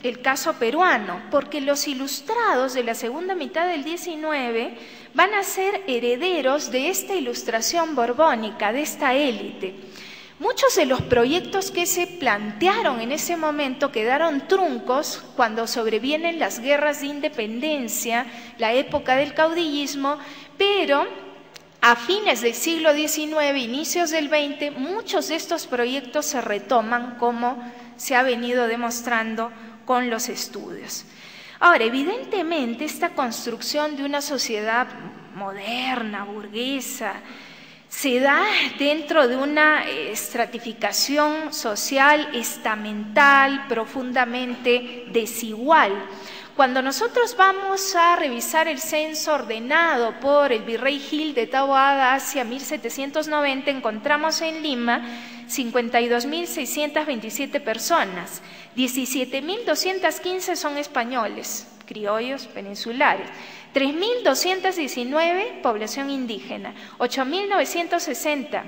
el caso peruano, porque los ilustrados de la segunda mitad del XIX van a ser herederos de esta ilustración borbónica, de esta élite. Muchos de los proyectos que se plantearon en ese momento quedaron truncos cuando sobrevienen las guerras de independencia, la época del caudillismo, pero a fines del siglo XIX, inicios del XX, muchos de estos proyectos se retoman, como se ha venido demostrando con los estudios. Ahora, evidentemente, esta construcción de una sociedad moderna, burguesa, se da dentro de una estratificación social estamental, profundamente desigual. Cuando nosotros vamos a revisar el censo ordenado por el virrey Gil de Taboada hacia 1790, encontramos en Lima 52.627 personas, 17.215 son españoles, criollos peninsulares, 3.219 población indígena, 8.960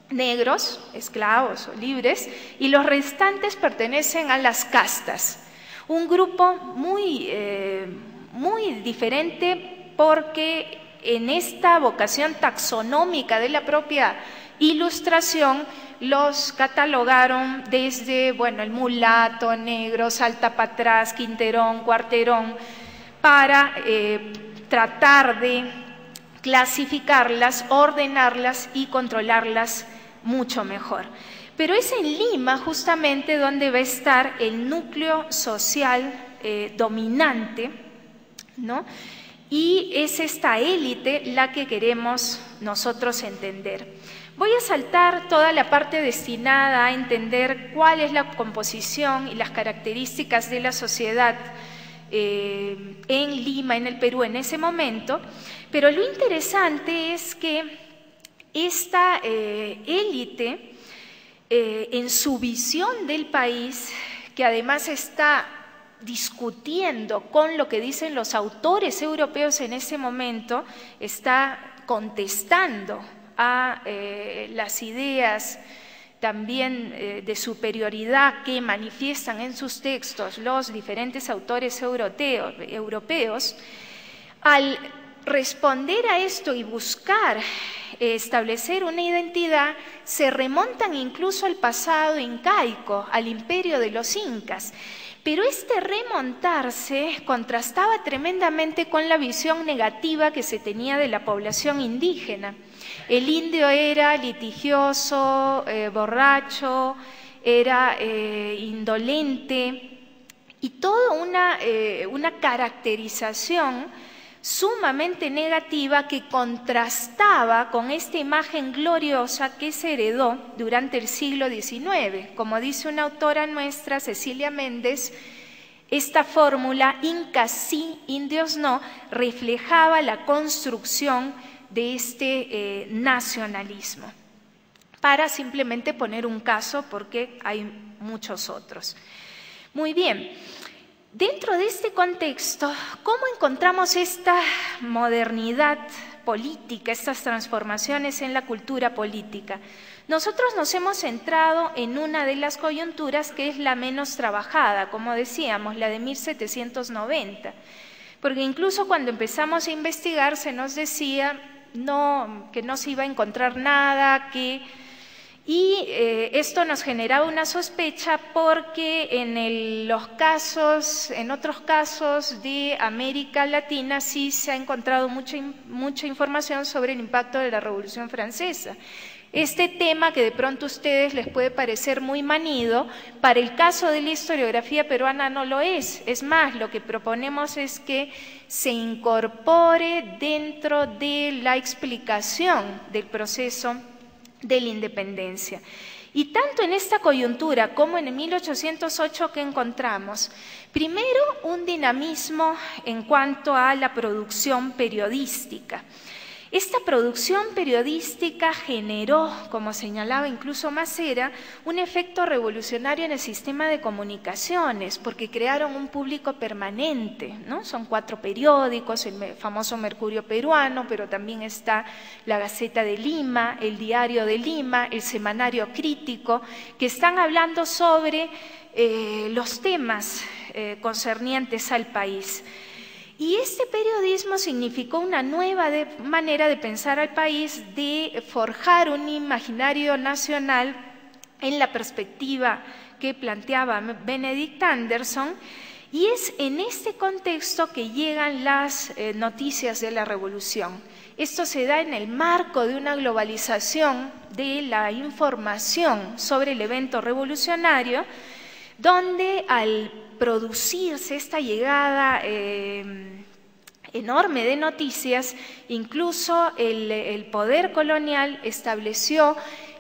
negros, esclavos o libres, y los restantes pertenecen a las castas. Un grupo muy diferente, porque en esta vocación taxonómica de la propia Ilustración los catalogaron desde, el mulato, negro, salta para atrás, quinterón, cuarterón, para tratar de clasificarlas, ordenarlas y controlarlas mucho mejor. Pero es en Lima justamente donde va a estar el núcleo social dominante, ¿no? Y es esta élite la que queremos nosotros entender. Voy a saltar toda la parte destinada a entender cuál es la composición y las características de la sociedad en Lima, en el Perú, en ese momento, pero lo interesante es que esta élite, en su visión del país, que además está discutiendo con lo que dicen los autores europeos en ese momento, está contestando a las ideas también de superioridad que manifiestan en sus textos los diferentes autores europeos, al responder a esto y buscar establecer una identidad, se remontan incluso al pasado incaico, al imperio de los incas. Pero este remontarse contrastaba tremendamente con la visión negativa que se tenía de la población indígena. El indio era litigioso, borracho, era indolente, y toda una caracterización sumamente negativa que contrastaba con esta imagen gloriosa que se heredó durante el siglo XIX. Como dice una autora nuestra, Cecilia Méndez, esta fórmula, incas sí, indios no, reflejaba la construcción de este nacionalismo. Para simplemente poner un caso, porque hay muchos otros. Muy bien. Dentro de este contexto, ¿cómo encontramos esta modernidad política, estas transformaciones en la cultura política? Nosotros nos hemos centrado en una de las coyunturas que es la menos trabajada, como decíamos, la de 1790, porque incluso cuando empezamos a investigar se nos decía que no se iba a encontrar nada, y esto nos generaba una sospecha porque en otros casos de América Latina sí se ha encontrado mucha información sobre el impacto de la Revolución Francesa. Este tema, que de pronto a ustedes les puede parecer muy manido, para el caso de la historiografía peruana no lo es. Es más, lo que proponemos es que se incorpore dentro de la explicación del proceso de la independencia. Y tanto en esta coyuntura como en el 1808 que encontramos, primero, un dinamismo en cuanto a la producción periodística. Esta producción periodística generó, como señalaba incluso Macera, un efecto revolucionario en el sistema de comunicaciones, porque crearon un público permanente, ¿no? Son 4 periódicos, el famoso Mercurio Peruano, pero también está la Gaceta de Lima, el Diario de Lima, el Semanario Crítico, que están hablando sobre los temas concernientes al país. Y este periodismo significó una nueva manera de pensar al país, de forjar un imaginario nacional en la perspectiva que planteaba Benedict Anderson, y es en este contexto que llegan las noticias de la revolución. Esto se da en el marco de una globalización de la información sobre el evento revolucionario, donde al producirse esta llegada enorme de noticias, incluso el poder colonial estableció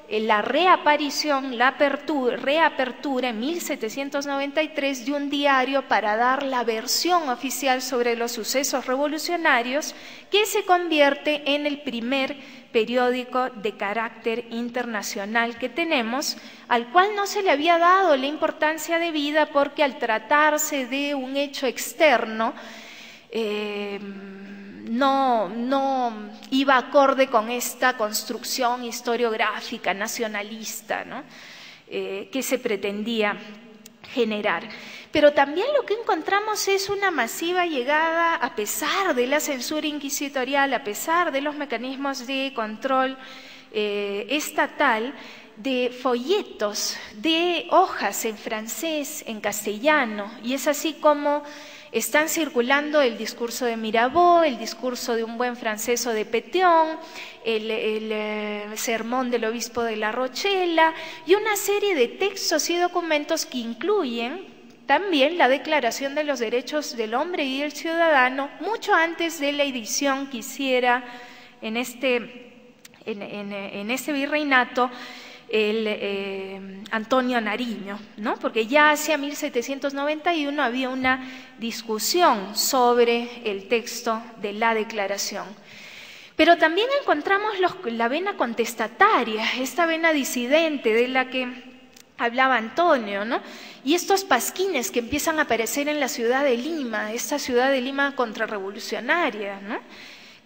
la reaparición, la reapertura en 1793 de un diario para dar la versión oficial sobre los sucesos revolucionarios, que se convierte en el primer periódico de carácter internacional que tenemos, al cual no se le había dado la importancia debida porque al tratarse de un hecho externo, no iba acorde con esta construcción historiográfica nacionalista, ¿no? Que se pretendía generar. Pero también lo que encontramos es una masiva llegada, a pesar de la censura inquisitorial, a pesar de los mecanismos de control estatal, de folletos, de hojas en francés, en castellano, y es así como están circulando el discurso de Mirabeau, el discurso de un buen francés o de Pétion, el sermón del obispo de La Rochela y una serie de textos y documentos que incluyen también la Declaración de los Derechos del Hombre y del Ciudadano, mucho antes de la edición que hiciera en este virreinato Antonio Nariño, ¿no? Porque ya hacia 1791 había una discusión sobre el texto de la declaración. Pero también encontramos la vena contestataria, esta vena disidente de la que hablaba Antonio, ¿no? Y estos pasquines que empiezan a aparecer en la ciudad de Lima, esta ciudad de Lima contrarrevolucionaria, ¿no?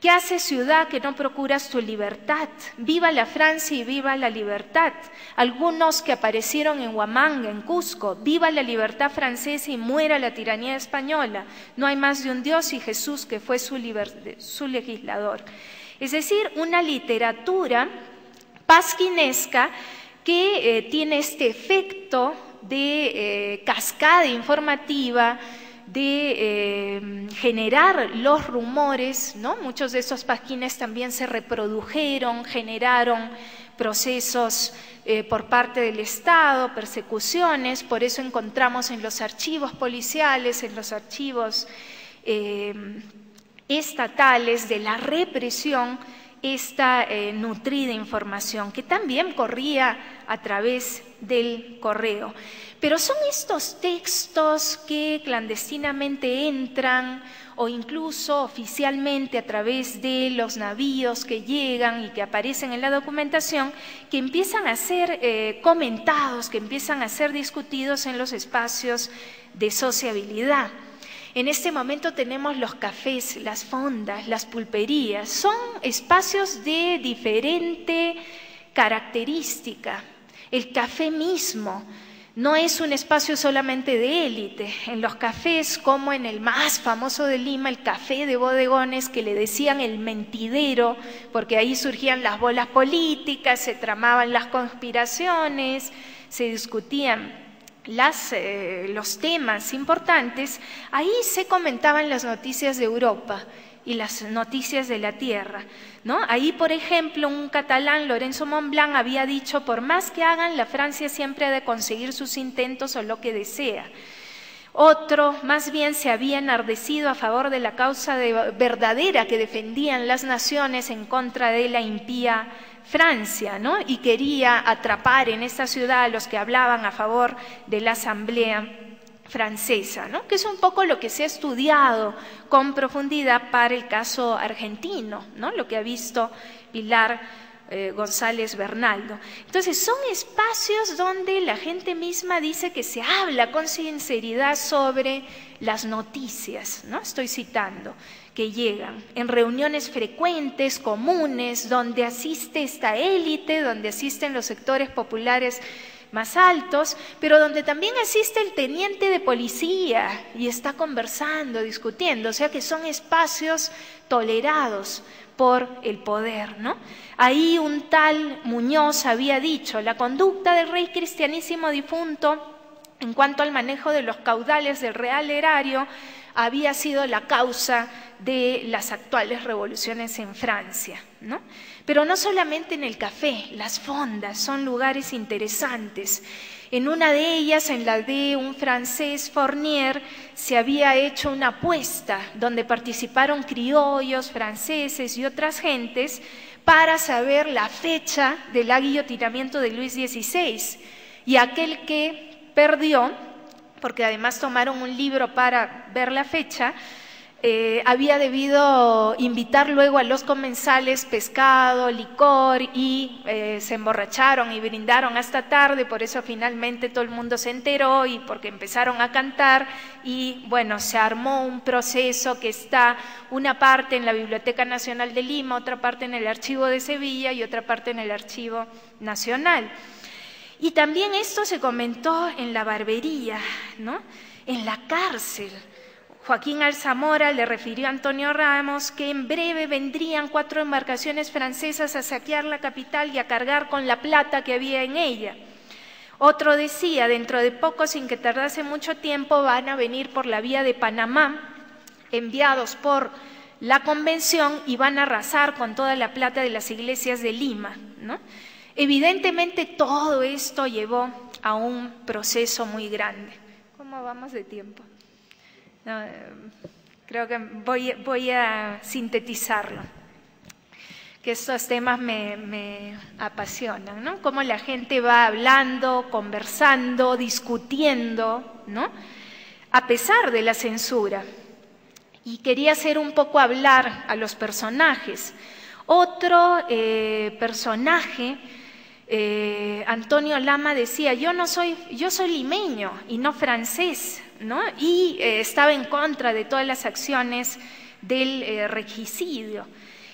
¿Qué hace ciudad que no procuras tu libertad? Viva la Francia y viva la libertad. Algunos que aparecieron en Huamanga, en Cusco, viva la libertad francesa y muera la tiranía española. No hay más de un Dios y Jesús que fue su legislador. Es decir, una literatura pasquinesca que tiene este efecto de cascada informativa, de generar los rumores, ¿no? Muchos de esos pasquines también se reprodujeron, generaron procesos por parte del Estado, persecuciones, por eso encontramos en los archivos policiales, en los archivos estatales de la represión, esta nutrida información que también corría a través del correo. Pero son estos textos que clandestinamente entran o incluso oficialmente a través de los navíos que llegan y que aparecen en la documentación, que empiezan a ser comentados, que empiezan a ser discutidos en los espacios de sociabilidad. En este momento tenemos los cafés, las fondas, las pulperías. Son espacios de diferente característica. El café mismo no es un espacio solamente de élite. En los cafés, como en el más famoso de Lima, el café de bodegones, que le decían el mentidero, porque ahí surgían las bolas políticas, se tramaban las conspiraciones, se discutían los temas importantes, ahí se comentaban las noticias de Europa y las noticias de la tierra, ¿no? Ahí, por ejemplo, un catalán, Lorenzo Montblanc, había dicho: por más que hagan, la Francia siempre ha de conseguir sus intentos o lo que desea. Otro, más bien, se había enardecido a favor de la causa verdadera que defendían las naciones en contra de la impía Francia, ¿no? Y quería atrapar en esta ciudad a los que hablaban a favor de la Asamblea Francesa, ¿no? Que es un poco lo que se ha estudiado con profundidad para el caso argentino, ¿no? Lo que ha visto Pilar González Bernaldo. Entonces, son espacios donde la gente misma dice que se habla con sinceridad sobre las noticias, ¿no? Estoy citando, que llegan en reuniones frecuentes, comunes, donde asiste esta élite, donde asisten los sectores populares más altos, pero donde también asiste el teniente de policía y está conversando, discutiendo, o sea que son espacios tolerados por el poder, ¿no? Ahí un tal Muñoz había dicho: la conducta del rey cristianísimo difunto en cuanto al manejo de los caudales del real erario había sido la causa de las actuales revoluciones en Francia, ¿no? Pero no solamente en el café, las fondas son lugares interesantes. En una de ellas, en la de un francés, Fournier, se había hecho una apuesta donde participaron criollos, franceses y otras gentes para saber la fecha del aguillotinamiento de Luis XVI. Y aquel que perdió, porque además tomaron un libro para ver la fecha, había debido invitar luego a los comensales pescado, licor y se emborracharon y brindaron hasta tarde, por eso finalmente todo el mundo se enteró y porque empezaron a cantar y bueno, se armó un proceso que está una parte en la Biblioteca Nacional de Lima, otra parte en el Archivo de Sevilla y otra parte en el Archivo Nacional. Y también esto se comentó en la barbería, ¿no? En la cárcel. Joaquín Alzamora le refirió a Antonio Ramos que en breve vendrían 4 embarcaciones francesas a saquear la capital y a cargar con la plata que había en ella. Otro decía: dentro de poco, sin que tardase mucho tiempo, van a venir por la vía de Panamá, enviados por la Convención, y van a arrasar con toda la plata de las iglesias de Lima, ¿no? Evidentemente todo esto llevó a un proceso muy grande. ¿Cómo vamos de tiempo? No, creo que voy a sintetizarlo, que estos temas me apasionan, ¿no? Cómo la gente va hablando, conversando, discutiendo, ¿no? A pesar de la censura. Y quería hacer un poco hablar a los personajes. Otro personaje, Antonio Lama, decía: yo soy limeño y no francés, ¿no? Y estaba en contra de todas las acciones del regicidio.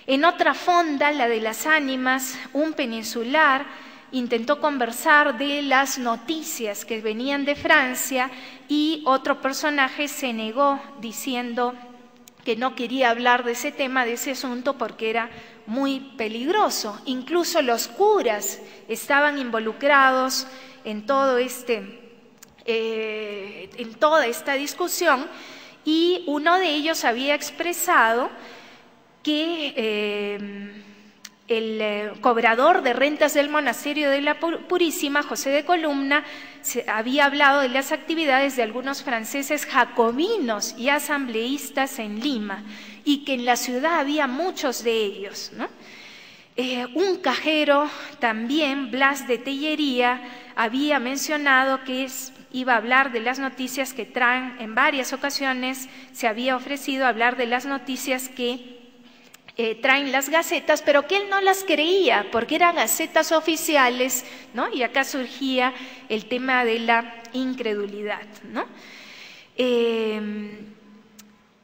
En otra fonda, la de las ánimas, un peninsular intentó conversar de las noticias que venían de Francia y otro personaje se negó diciendo que no quería hablar de ese tema, de ese asunto, porque era muy peligroso. Incluso los curas estaban involucrados en todo en toda esta discusión, y uno de ellos había expresado que el cobrador de rentas del monasterio de la Purísima, José de Columna, había hablado de las actividades de algunos franceses jacobinos y asambleístas en Lima, y que en la ciudad había muchos de ellos, ¿no? Un cajero también, Blas de Tellería, había mencionado que iba a hablar de las noticias que traen, en varias ocasiones se había ofrecido hablar de las noticias que traen las gacetas, pero que él no las creía porque eran gacetas oficiales, ¿no? Y acá surgía el tema de la incredulidad, ¿no?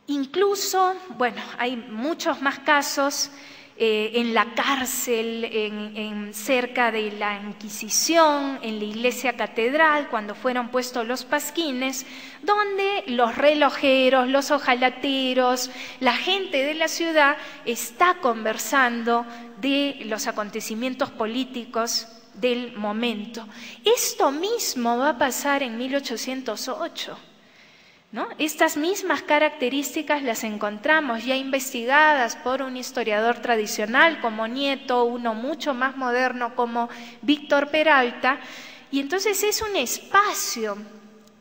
Incluso, bueno, hay muchos más casos en la cárcel, cerca de la Inquisición, en la iglesia catedral, cuando fueron puestos los pasquines, donde los relojeros, los hojalateros, la gente de la ciudad está conversando de los acontecimientos políticos del momento. Esto mismo va a pasar en 1808. ¿No? Estas mismas características las encontramos ya investigadas por un historiador tradicional como Nieto, uno mucho más moderno como Víctor Peralta, y entonces es un espacio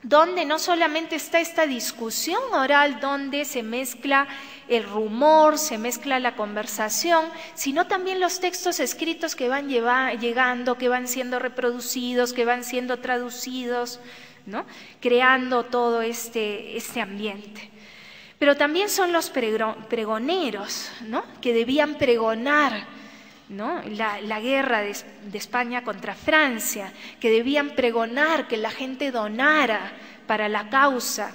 donde no solamente está esta discusión oral, donde se mezcla el rumor, se mezcla la conversación, sino también los textos escritos que van llegando, que van siendo reproducidos, que van siendo traducidos, ¿no? Creando todo este ambiente. Pero también son los pregoneros, ¿no? Que debían pregonar, ¿no? la guerra de España contra Francia, que debían pregonar que la gente donara para la causa,